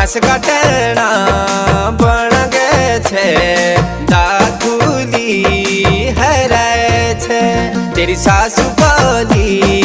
बनास काटना बन गे छे दादुली हराए छे। तेरी सासू बोली